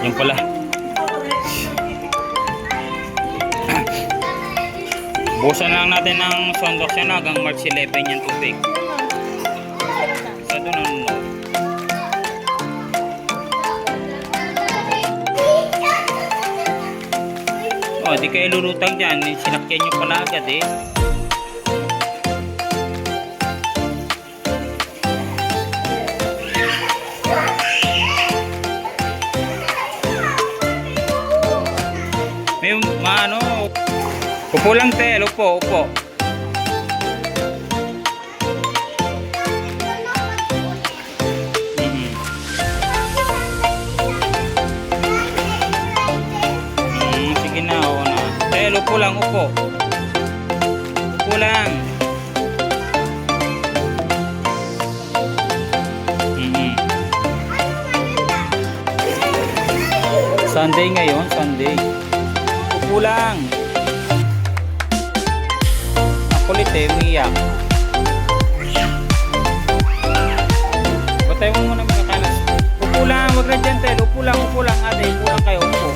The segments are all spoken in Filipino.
Yung pala. Busan lang natin ng sondok yan hanggang March 11 yung tubig. Sa doon ano. Oh, di kayo lulutang dyan. Sinakyan nyo pala agad eh. May maano. Upo lang te, upo, upo. Sige na, oo na. Te, upo lang, upo. Upo lang. Sunday ngayon, Sunday. Upo lang. Kulit eh, umiyak. Patay mo muna mga kanas. Upo lang, wag na dyan tayo. Upo lang ate. Upo lang kayo, upo.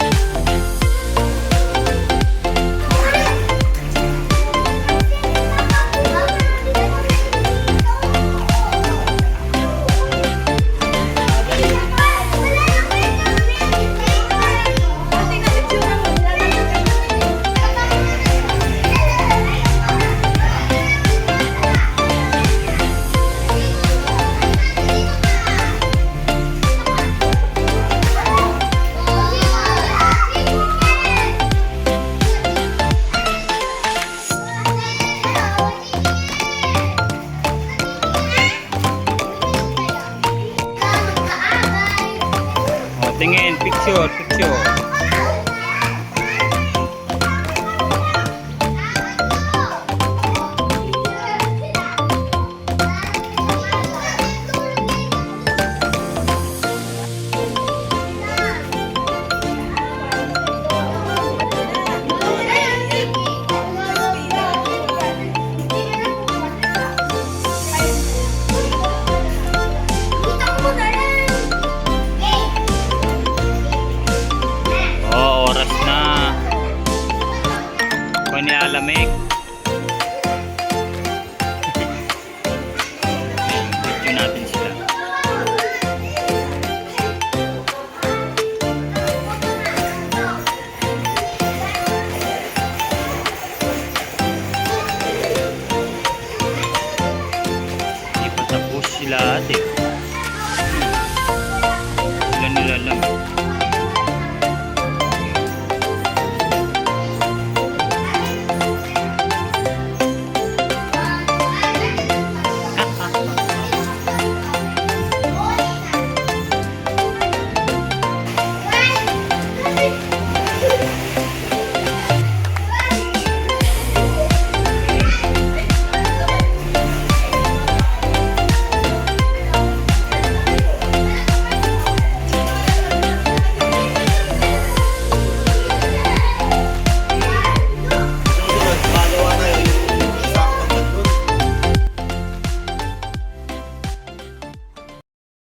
Tingin, picture. Nilalamig. Video natin sila. Hindi pa tapos sila ate. Sila nilalamig.